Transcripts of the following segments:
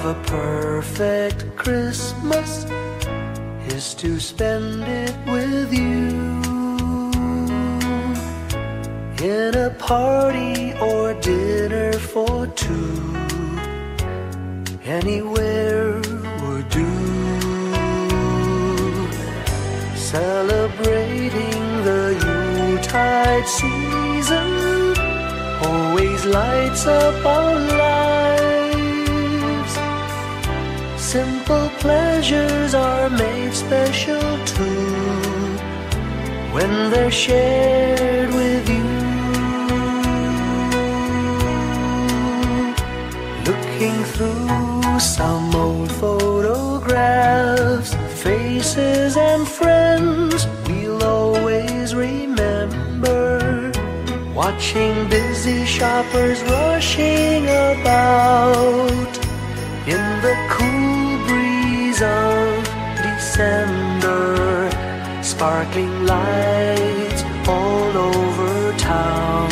of a perfect Christmas is to spend it with you, in a party or dinner for two. Anywhere would do. Celebrating the Yuletide season always lights up our lives. Simple pleasures are made special too when they're shared with you. Looking through some old photographs, faces and friends we'll always remember. Watching busy shoppers rushing about in the cool breeze of December. Sparkling lights all over town,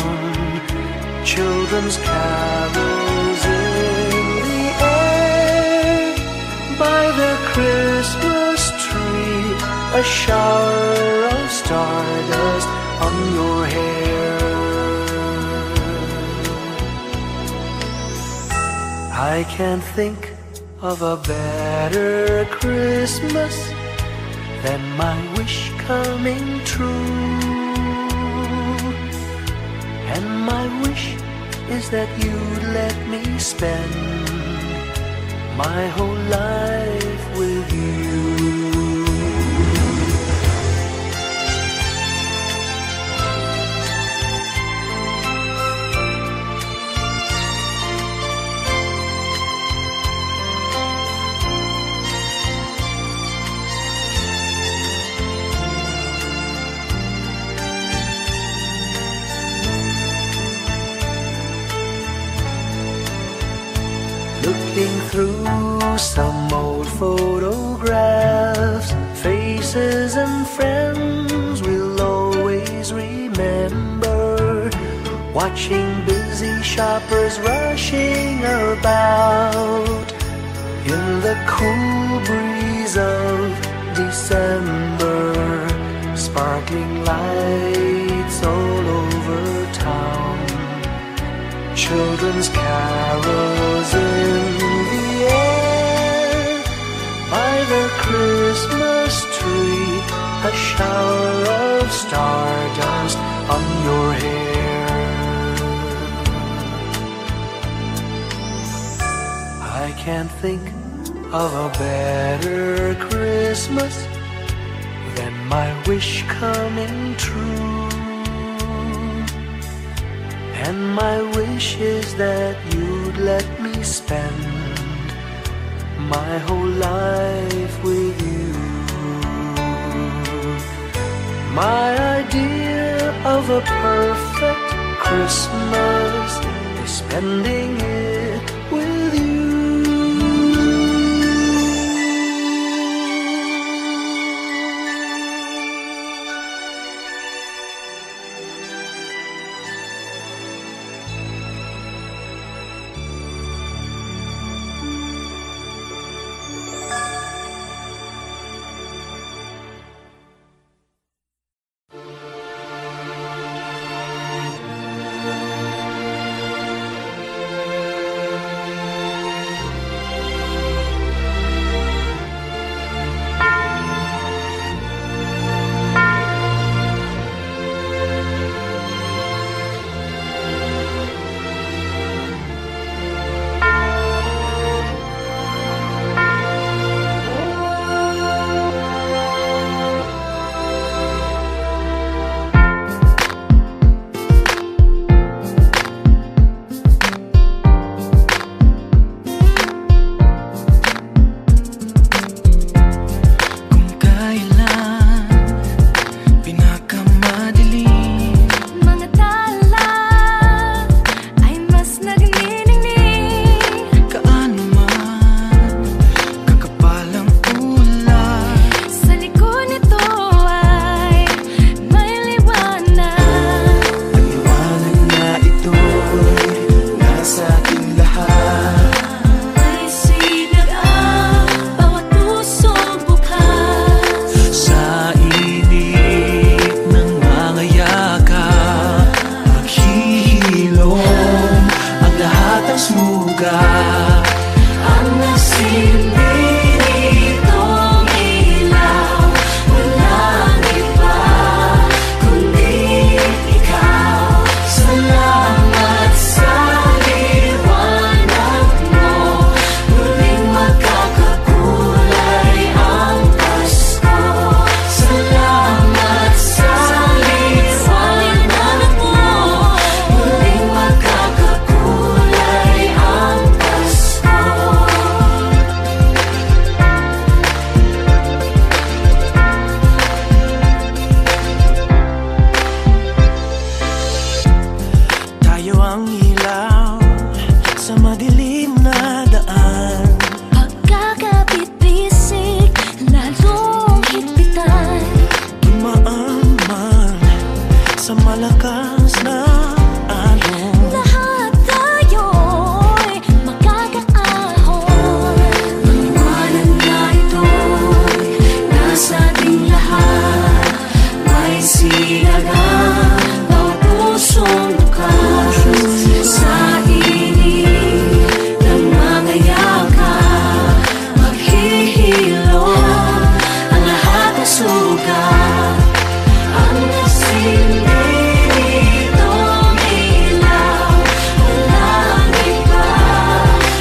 children's carols in the air. By the Christmas tree, a shower of stardust on your hair. I can't think of a better Christmas than my wish coming true. And my wish is that you'd let me spend my whole life with you. Looking through some old photographs, faces and friends we'll always remember. Watching busy shoppers rushing about in the cool breeze of December. Sparkling lights all over town, children's carols in the air. By the Christmas tree, a shower of stardust on your hair. I can't think of a better Christmas than my wish coming true. And my wish is that you'd let me spend my whole life with you. My idea of a perfect Christmas is spending it with you. sa malakas na alon. Lahat tayo'y magkakaahon. Maliwanag na ito'y nasa ating lahat. May sinagang bawat pusong bukas. Sa init ng mga yakap, maghihilom ang lahat ng sugat. Ang nagsindi nitong ilaw, walang iba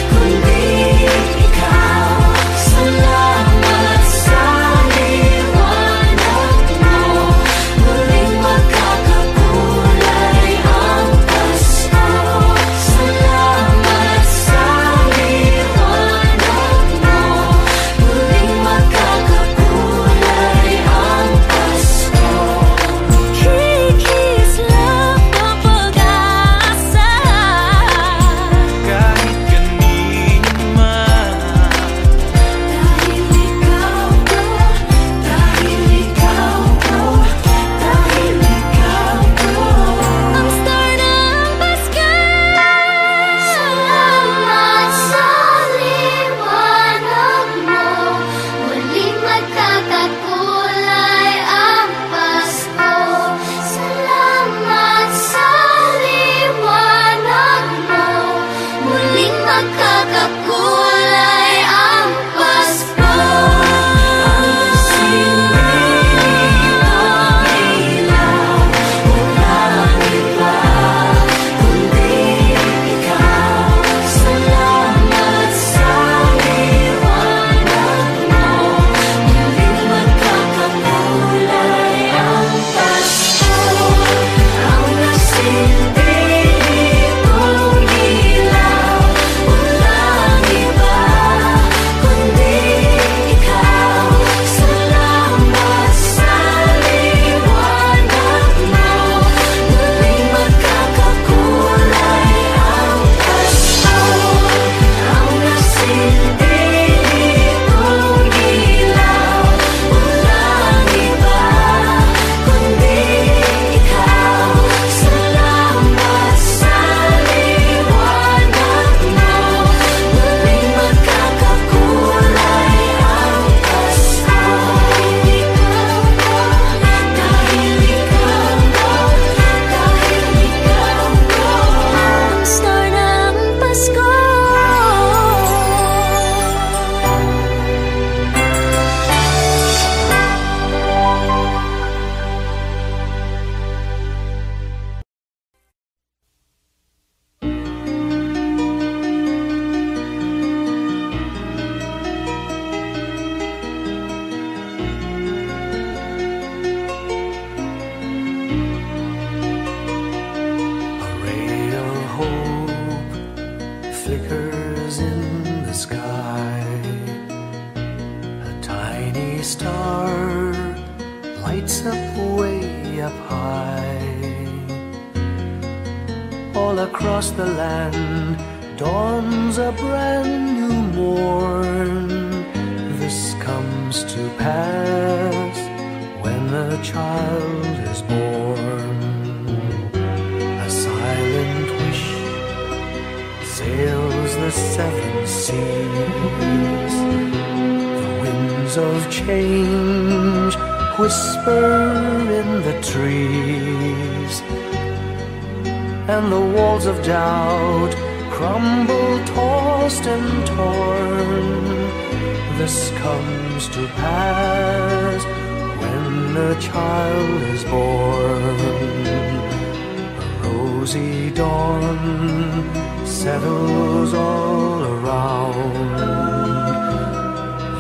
kundi ikaw. Salamat sa liwanag mo, muling magkakakulay ang Pasko. Salamat sa liwanag mo, muling magkakakulay ang Pasko. Kikislap ang pag-asa. Kahit kanino man, Dahil ikaw ko, dahil ikaw ko, dahil ikaw ko, ang star ng Pasko. Salamat sa liwanag mo, muling magkakakulay ang Pasko. Salamat sa liwanag mo, muling magkakakulay ang Pasko. Ang sinilong ilaw, walang iba kundi ikaw. Salamat sa liwanag mo, muling magkakakulay ang Pasko. Ang nasindi nitong ilaw, walang iba kundi ikaw. Salamat sa liwanag mo, muling magkakakulay ang Pasko. Ang nasindi nitong ilaw, walang iba kundi ikaw. Salamat sa liwanag mo, muling magkakakulay ang Pasko. Dahil ikaw ko, dahil ikaw ko, ang star ng Pasko. a ray of hope flickers in the sky. A tiny star lights up way up high. All across the land dawns a brand new morn. This comes to pass when a child is born. A silent wish sails the seven seas. The winds of change whisper in the trees, and the walls of doubt crumble, tossed and torn. This comes to pass when a child is born. A rosy dawn settles all around.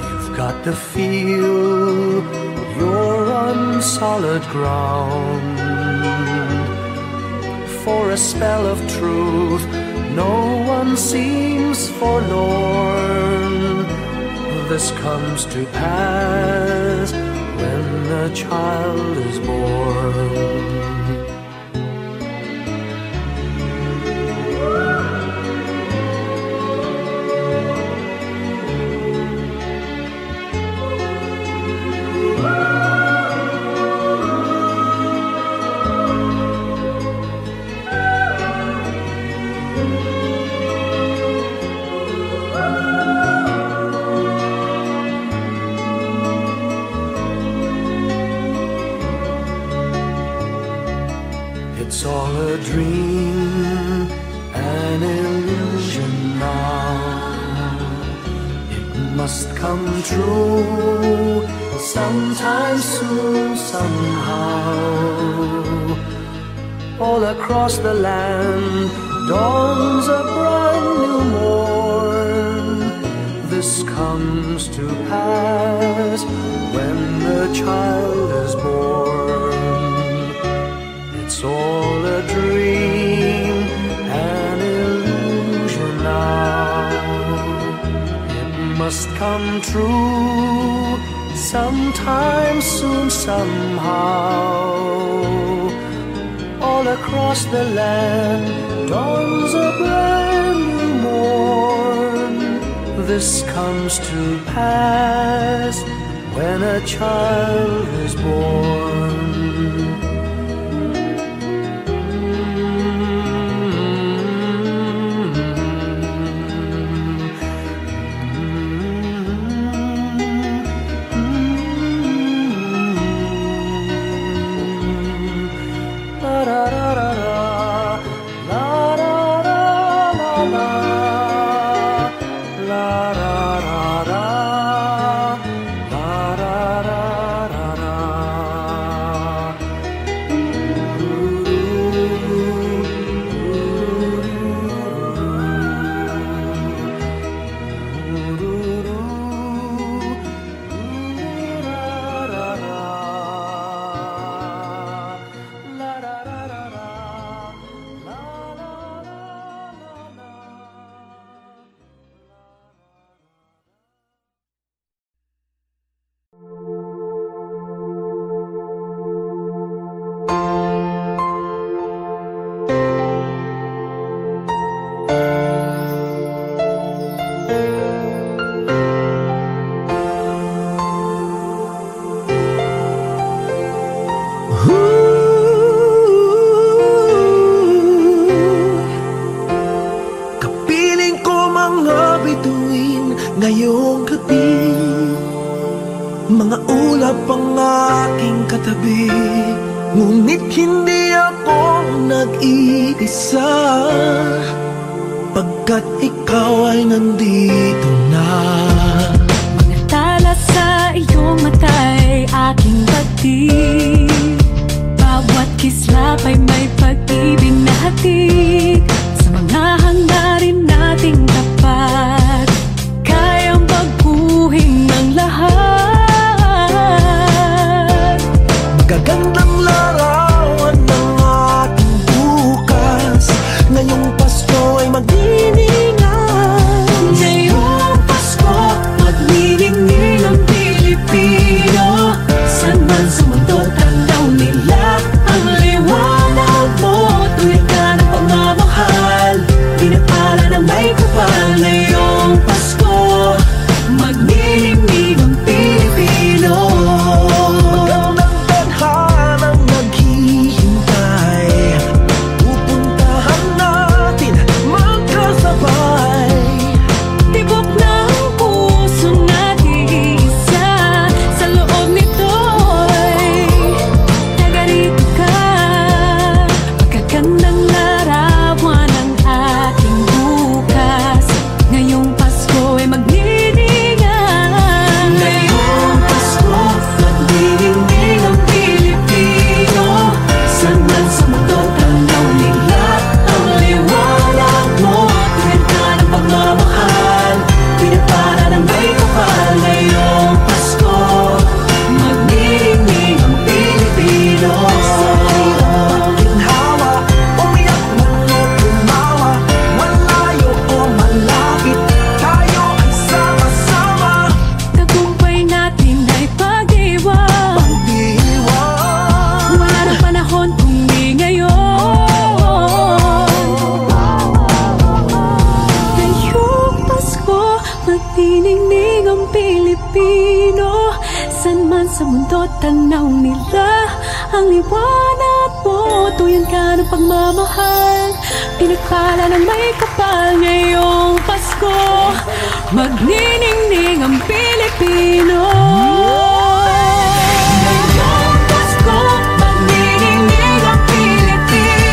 You've got to feel you're on solid ground. For a spell of truth, no one seems forlorn. This comes to pass when a child is born. It's all a dream, an illusion now. It must come true sometime soon, somehow. All across the land dawns a brand new morn. This comes to pass when the child is born. It's all a dream, an illusion now. It must come true sometime soon, somehow. All across the land dawns a brand new morn. This comes to pass when a child is born. Ngayong gabi, mga ulap ang aking katabi, ngunit hindi ako nag-iisa, pagkat ikaw ay nandito na. Mga tala sa iyong mata'y aking batid, bawat kislap ay may pag-ibig na hatid, sa mga hangarin nating tapat. Ng lahat, magagandang larawan ng ating bukas. Ngayong Pasko ay magdiningan. Ngayong Pasko, magniningning ang Pilipino. San man sa mundo, tanaw nila ang liwanag mo. Tuwid ka ng pagmamahal, pinapala ng may kapal. Ngayong Pasko, magniningning ang Pilipino. Magandang tadhanang naghihintay, pupuntahan natin magkasabay. Tibok ng puso natin isa, sa loob nito'y tagarito ka. Magagandang larawan ng ating bukas. Ngayong Pasko ay magniningnan. Ngayong Pasko, magniningning ang Pilipino. San man sa mundo, tanaw nila ang liwanag mo. Tuwid ka ng pagmamahal, pinapala ng may kapal. Ngayong Pasko, magniningning ang Pilipino. Ginhawa, umiyak man o tumawa, malayo o malapit, tayo ay sama-sama. Tagumpay natin ay pag-iwan. Pag-iwan, Wala na panahon kung di ngayon. Ngayong Pasko, magniningning ang Pilipino. San man sa mundo, tanaw nila ang liwanag mo. Tuyan ka ng pagmamahal, pinagpala ng may kapal. Ngayong Pasko, magniningning ang Pilipino. Ngayong Pasko, magniningning ang Pilipino.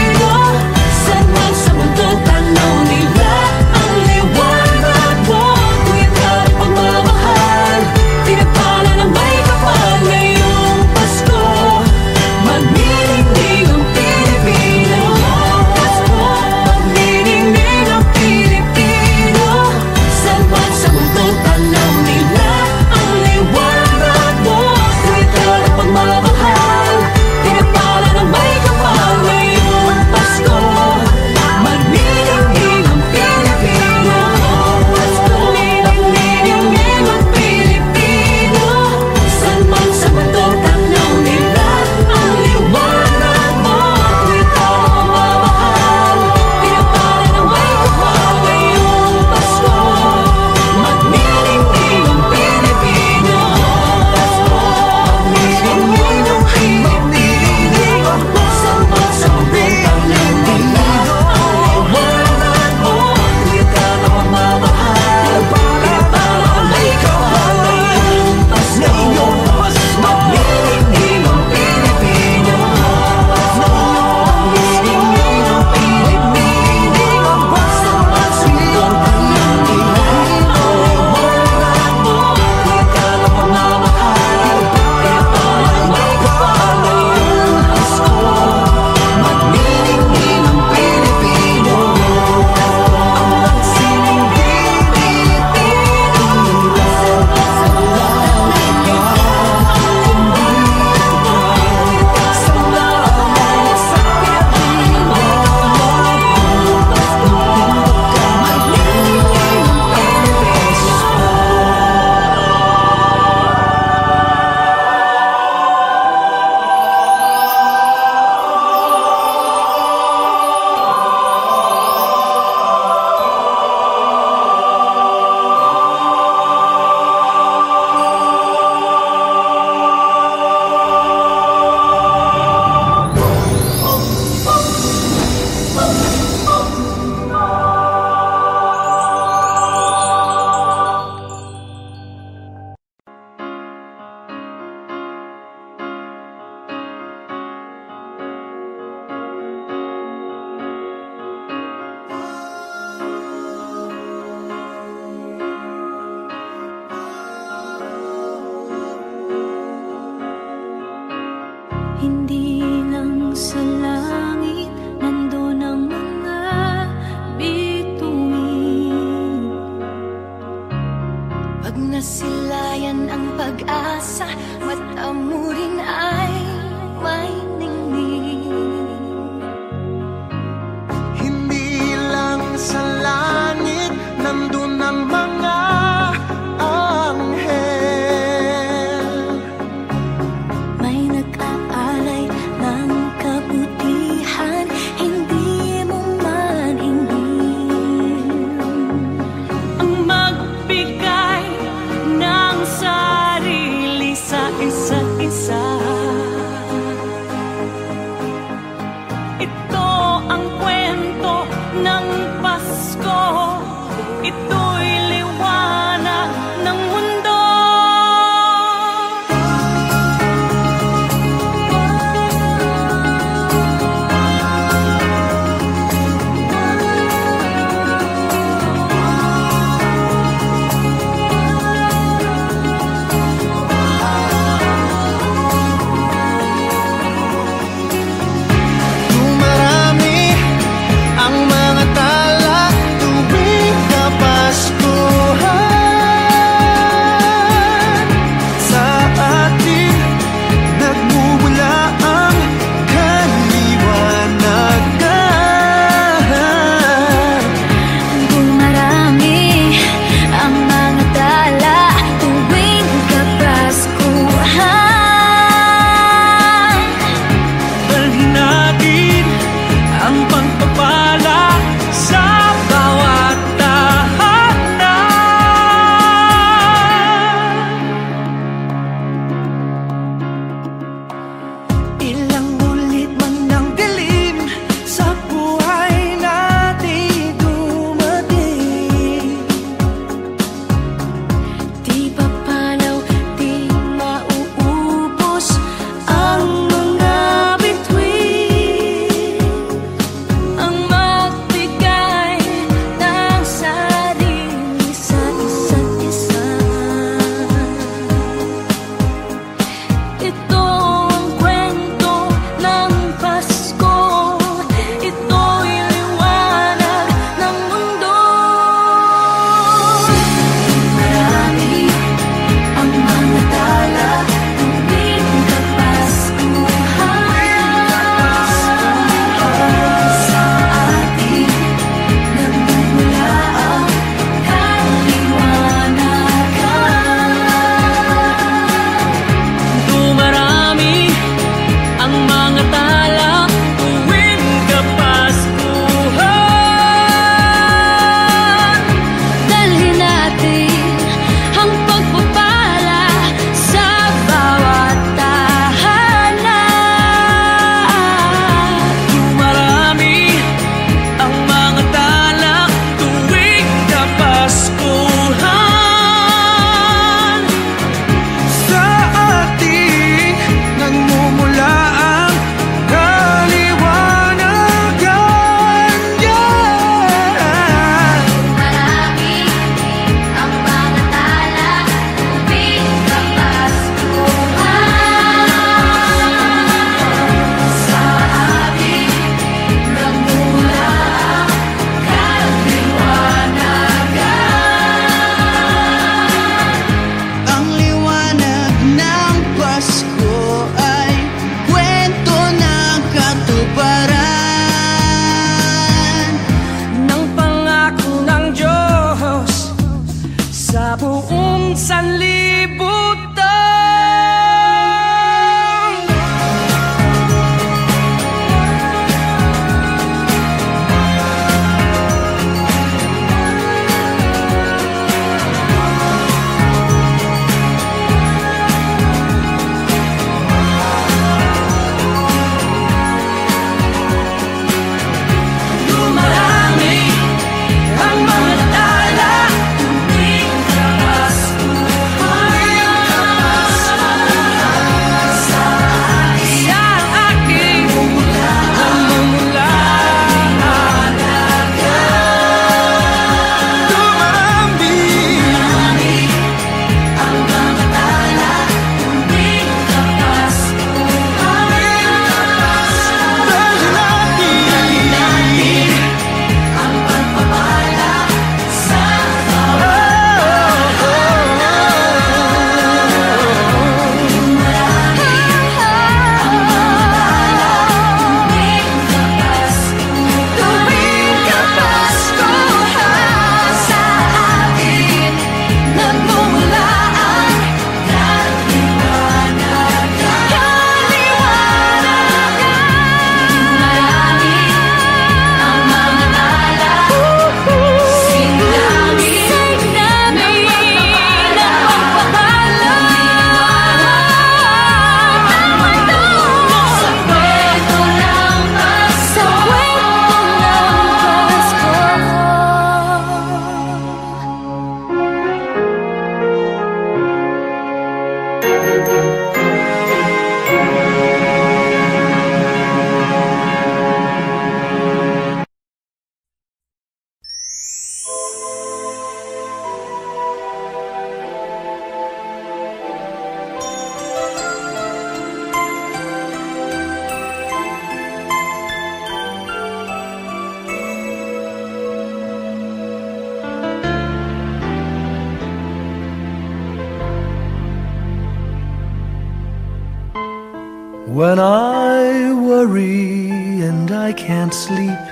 When I worry and I can't sleep,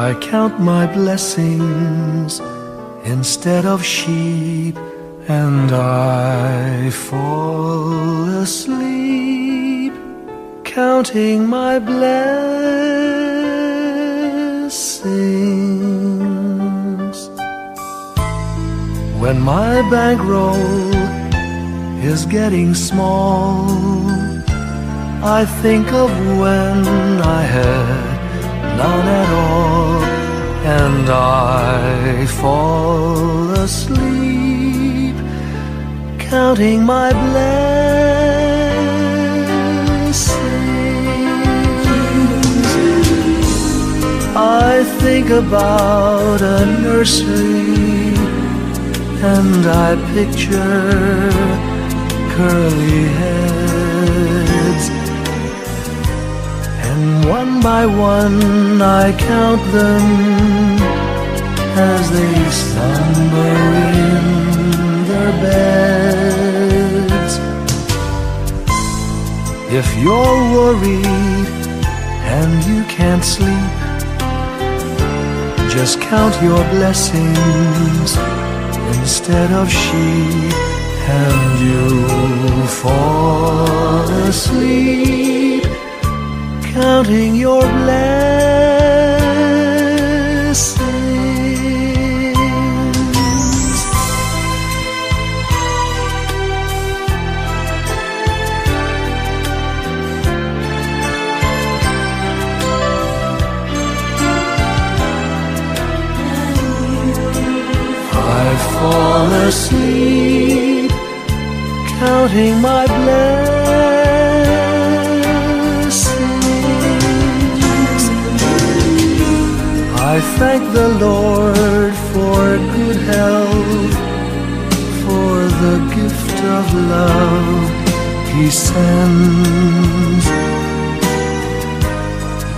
I count my blessings instead of sheep, and I fall asleep counting my blessings. When my bankroll is getting small, I think of when I had none at all, and I fall asleep counting my blessings. I think about a nursery, and I picture curly heads, and one by one I count them as they slumber in their beds. If you're worried and you can't sleep, just count your blessings instead of sheep, and you'll fall asleep counting your blessings. I fall asleep counting my blessings. I thank the Lord for good health, for the gift of love He sends.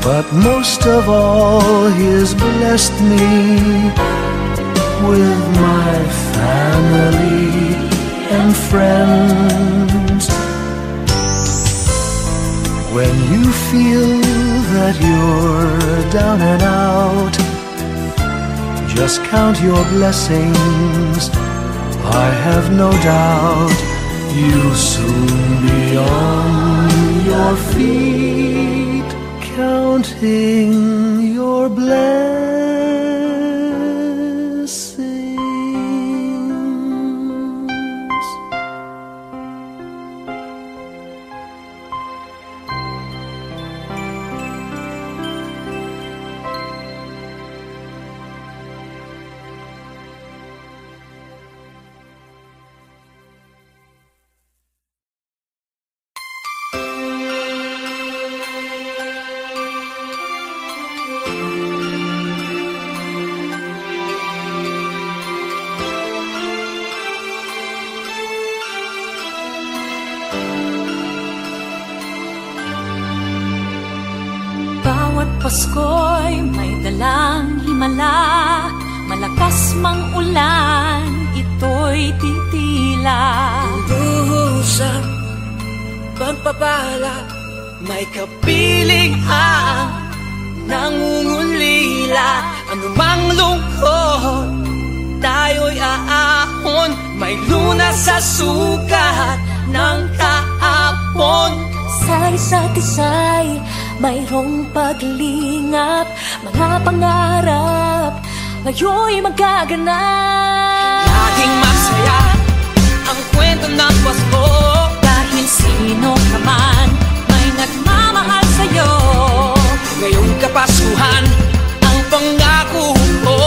But most of all, He has blessed me with my family and friends. When you feel that you're down and out, just count your blessings. I have no doubt you'll soon be on your feet, counting your blessings. Pasko'y may dalang himala, malakas mang ulan, ito'y titila. Duhusang pagpapala, may kapiling ang nangungulila. Anumang lungkot, tayo'y aahon, may lunas sa sukat ng kahapon. Sa isa't isa'y mayroong paglingap, mga pangarap ngayon'y magaganap. Laging masaya ang kwento ng Pasko, dahil sino ka man may nagmamahal sa'yo. ngayong Kapaskuhan ang pangako ko.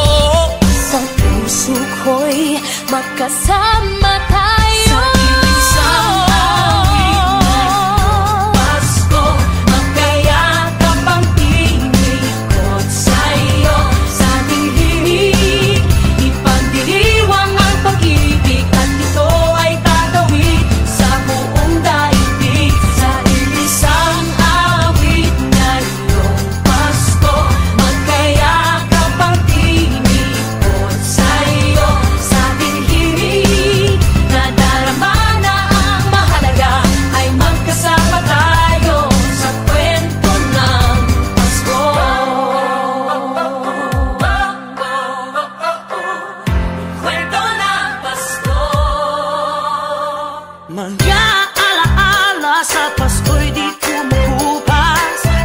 Sa puso ko'y magkasama tayo. Sa iisang awit ngayong Pasko, magkayakap ang tinikot sa'yo. Sa ating himig, ipagdiriwang ang pag-ibig, at ito ay tatawid sa buong daigdig. Sa iisang awit ngayong Pasko, magkayakap ang tinikot sa'yo. Sa ating himig,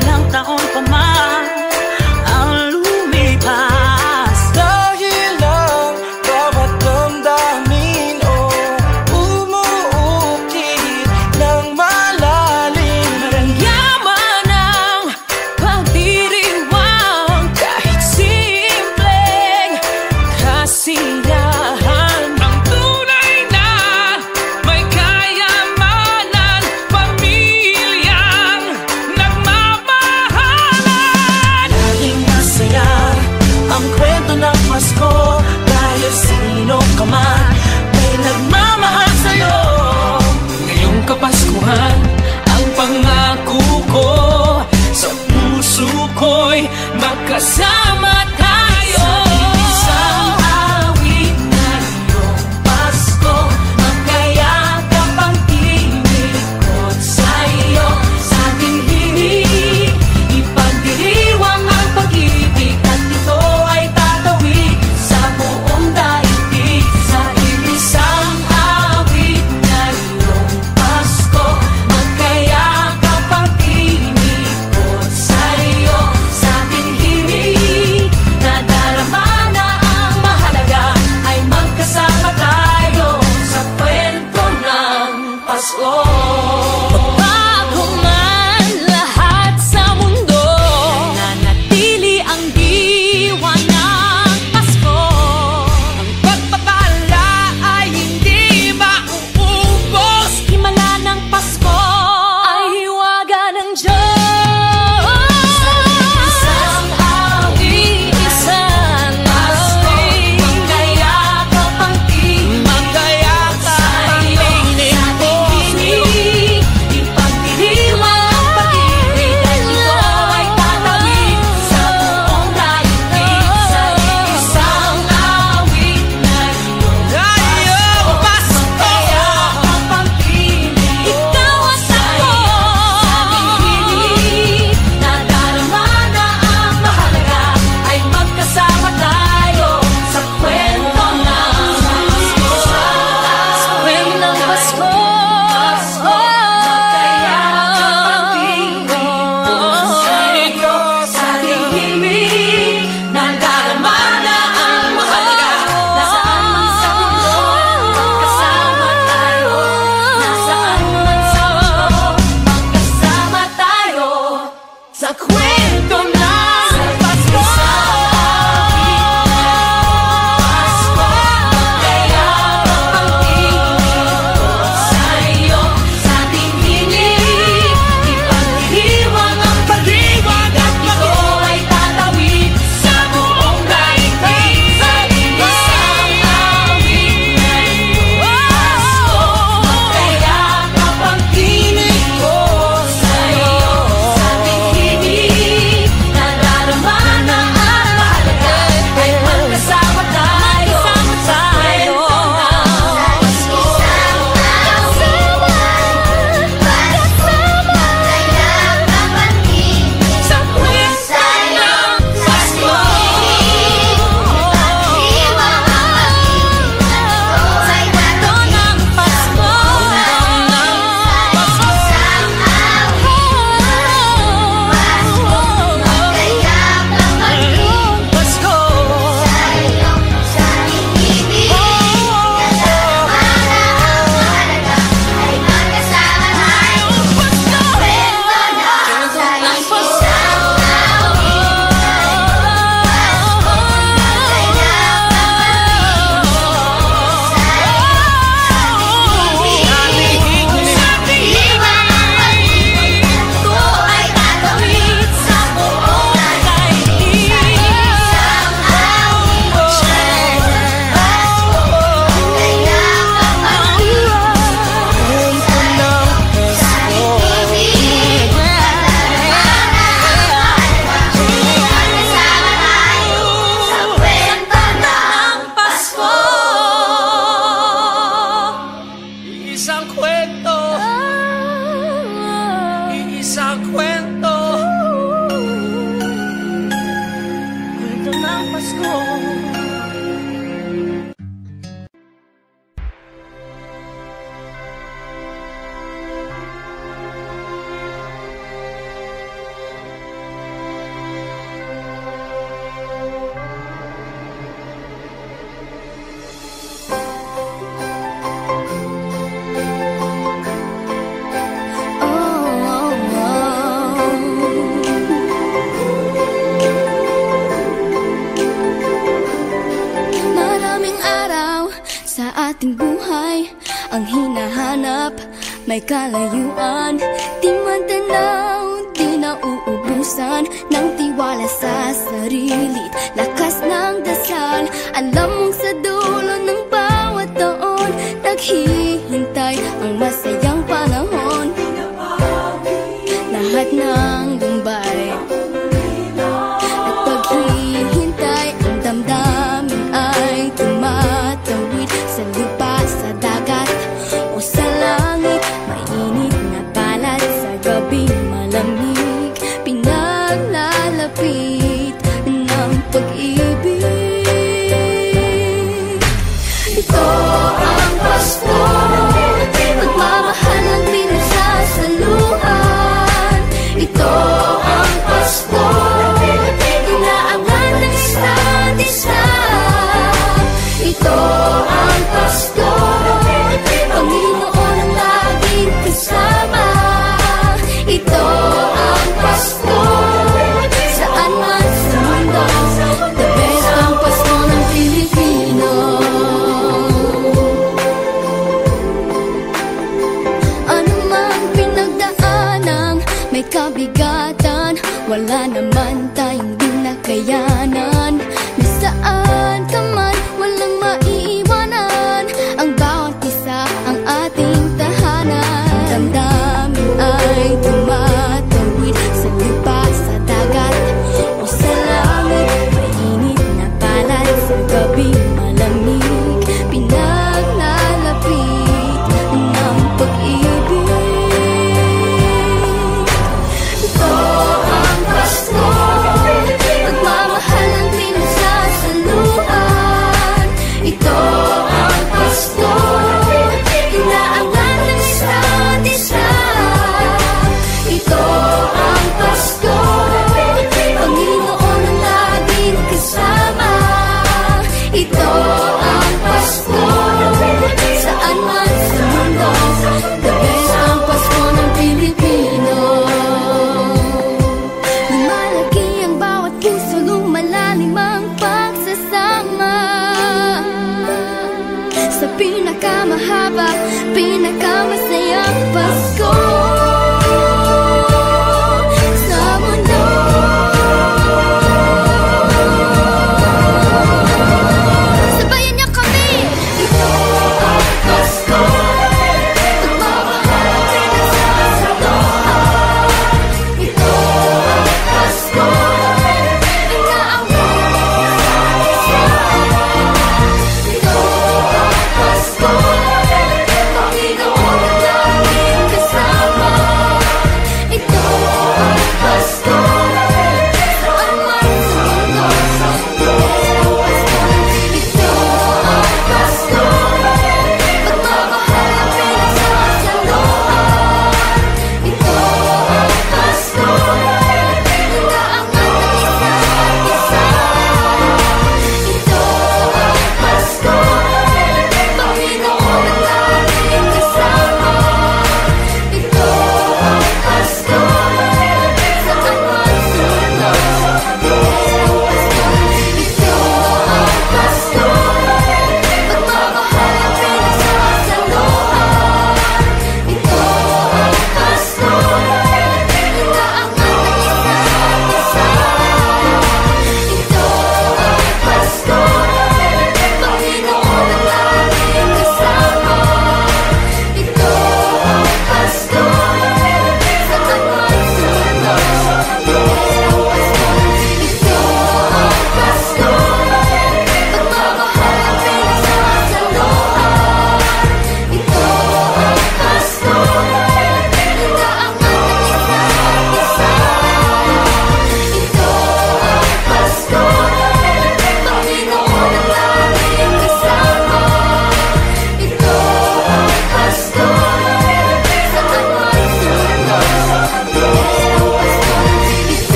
ilang taon pa man ang lumipas. Dahil ang bawat damdamin umuukit ng malalim. Maramyaman ang pagdiriwang kahit simpleng kasiyahan. Ang tunay na may kayamanan, pamilyang nagmamahalan. Laging masaya ang kwento ng Pasko, dahil sino ka man may nagmamahal sa'yo. Ngayong Kapaskuhan, ang pangako ko sa puso ko'y magkasama tayo. Isang awit na iyong Pasko, magkayakap ang tinikot sa'yo. Sa ating himig, ipagdiriwang ang pag-ibig, at ito ay tatawid sa buong daigdig. Sa isang awit na iyong Pasko, magkayakap ang tinikot sa'yo. Sa ating himig, nadarama na ang mahalaga, ay magkasama tayo sa kwento ng Pasko. Bago man lahat sa mundo, nananatili ang diwa ng Pasko. Ang pagpapala ay hindi mauubos. Himala ng Pasko ay hiwaga ng Diyos. Isang awit, isang awit, magkayakap ang tinig, Magkayakap ang tinig sa ko ating himig, ipagdiriwang ang pag-ibig, at ito ay tatawid sa buong daigdig. Sa isang awit na iyong Pasko, magkayakap ang tinig, ikaw at ako. Sa ating himig, nadarama na ang mahalaga, ay magkasama tayo sa kwento ng Pasko. Sa kwento ng Pasko, magkayakap ang tinig sa'yo. Sa ating himig, nadarama na ang mahalaga, nasaan man sa mundo, magkasama tayo. Nasaan man sa mundo, magkasama tayo sa kwento ng Pasko. Magkayakap ang tinig sa'yo. Sa ating himig, ipagdiriwang ang pag-ibig, at ito ay tatawid sa buong daigdig. Sa isang awit na iyong Pasko, magkayakap ang tinig ko sa'yo. Sa ating himig, ang hinahanap, may kalayuan. Di man tanaw, di nauubusan ng tiwala sa sarili, lakas ng dasal. Alam mong sa dulo ng bawat taon, naghihintay ang masayang panahon. Lahat ng lumbay at paghihintay, ang damdamin ay tumatawid sa lupa, sa dagat o sa langit. Mainit na palad sa gabing malamig, pinaglalapit ng pag-ibig. Ito ang Pasko, pagmamahal ang pinagsasaluhan. Ito ang Pasko, inaabangan ng isa't isa. Ito ang Pasko, Panginoon ang laging kasama. Ito ang Pasko, saan man sa mundo, the best ang Pasko ng Pilipino. Ano mang pinagdaanang may kabigatan, wala naman tayong di nakayanan. Nasaan ka man, walang maiiwanan, ang bawat isa ang ating tahanan. Damdamin ay tumatawid sa lupa, sa dagat o sa langit. Mainit na palad sa gabing malamig, pinaglalapit ng pag-ibig. Ito ang Pasko, pagmamahal ang pinagsasaluhan. Ito ang Pasko, inaangan ng isa't isa. Ito ang Pasko, Panginoon ang laging kasama. Ito ang Pasko, saan man sa mundo, the best ang Pasko ng Pilipino. Lumalaki ang bawat puso, lumalalim ang pagsasama. Sa pinakamahaba, pinakamasayang Pasko sa mundo. Sabayan niyo kami! Ito ang Pasko, pagmamahal ang pinagsasaluhan. Ito ang Pasko, inaabangan ng isa't isa. Ito ang Pasko, Panginoon ang laging kasama.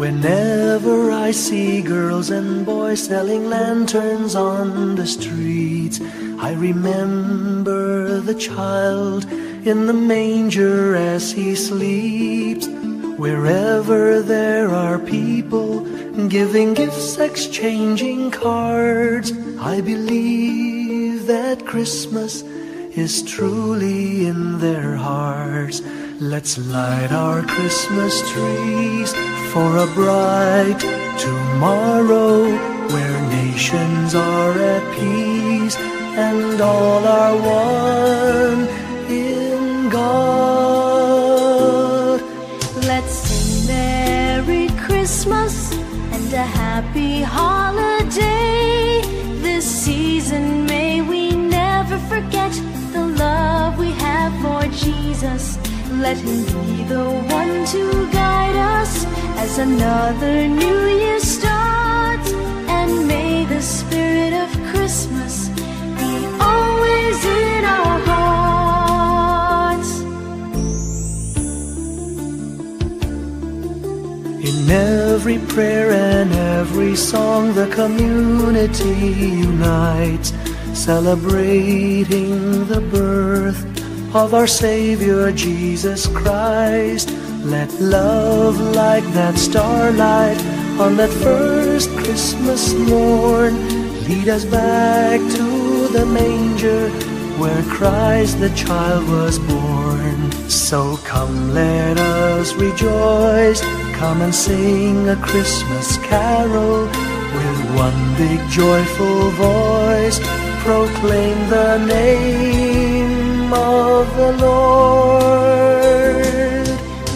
Whenever I see girls and boys selling lanterns on the streets, I remember the child in the manger as he sleeps. Wherever there are people giving gifts, exchanging cards, I believe that Christmas is truly in their hearts. Let's light our Christmas trees for a bright tomorrow, where nations are at peace and all are one in God. Let's sing Merry Christmas and a happy holiday. This season may we never forget the love we have for Jesus. Let him be the one to guide us as another new year starts. And may the spirit of Christmas be always in our hearts. In every prayer and every song, the community unites, celebrating the birth of our Savior Jesus Christ. Let love like that starlight on that first Christmas morn lead us back to the manger where Christ the child was born. So come, let us rejoice, come and sing a Christmas carol with one big joyful voice. Proclaim the name of the Lord.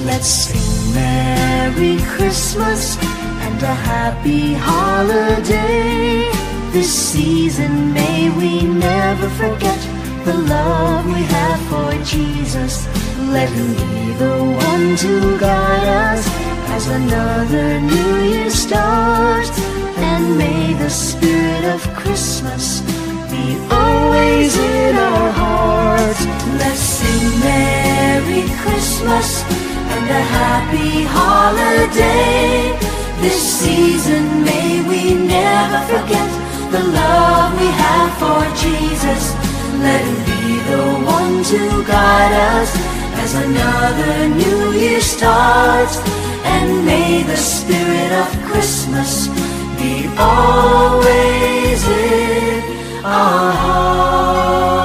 Let's sing Merry Christmas and a happy holiday. This season may we never forget the love we have for Jesus. Let him be the one to guide us as another new year starts. And may the spirit of Christmas be always in our hearts. Let's sing Merry Christmas and a happy holiday. This season may we never forget the love we have for Jesus. Let him be the one to guide us as another new year starts. And may the spirit of Christmas be always in our hearts.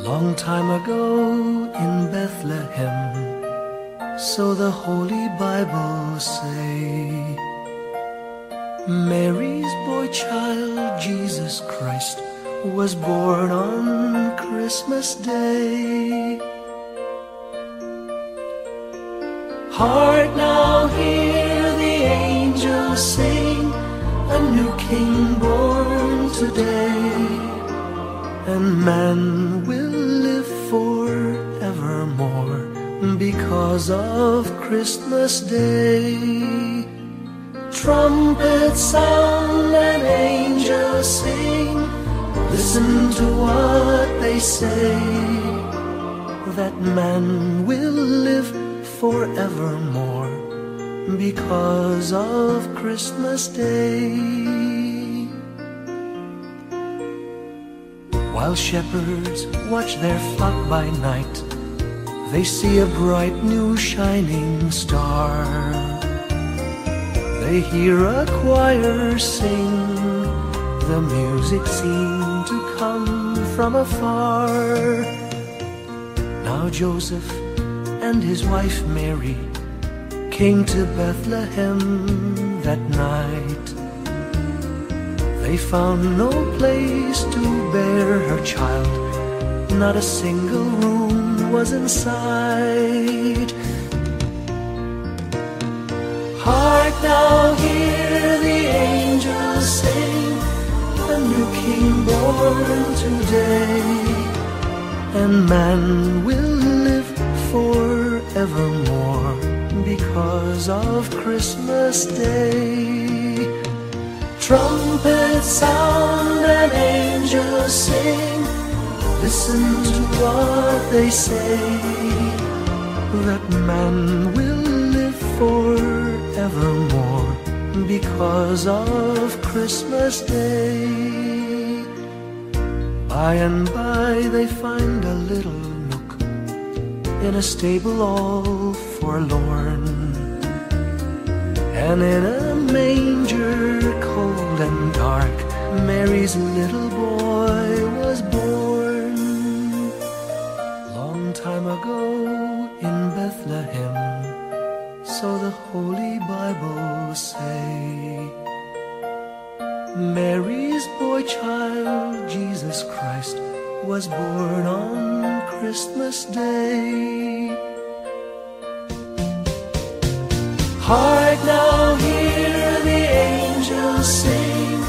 Long time ago in Bethlehem, so the Holy Bible say, Mary's boy child, Jesus Christ, was born on Christmas Day. Hark now, hear the angels sing, a new King born today, and man will live forevermore because of Christmas Day. Trumpets sound and angels sing, listen to what they say, that man will live forevermore because of Christmas Day. While shepherds watch their flock by night, they see a bright new shining star. They hear a choir sing, the music seemed to come from afar. Now Joseph and his wife Mary came to Bethlehem that night. They found no place to bear her child, not a single room was in sight. Hark now, hear the angels sing, a new King born today, and man will live forevermore because of Christmas Day. Trumpets sound and angels sing, listen to what they say, that man will live forevermore because of Christmas Day. By and by they find a little nook in a stable all forlorn, and in a manger cold and dark Mary's little boy was born. Long time ago in Bethlehem, so the Holy Bible say, Mary's boy child, Jesus Christ, was born on Christmas Day. Hark now, hear the angels sing,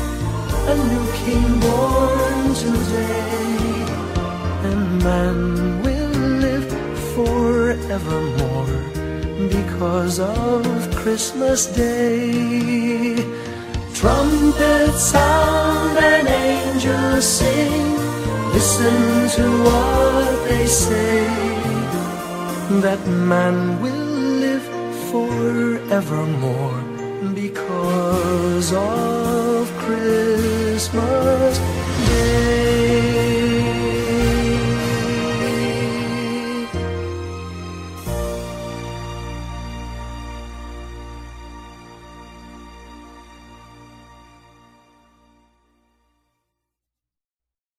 a new King born today, and man will live forevermore because of Christmas Day. Trumpets sound and angels sing, listen to what they say, that man will live forevermore because of Christmas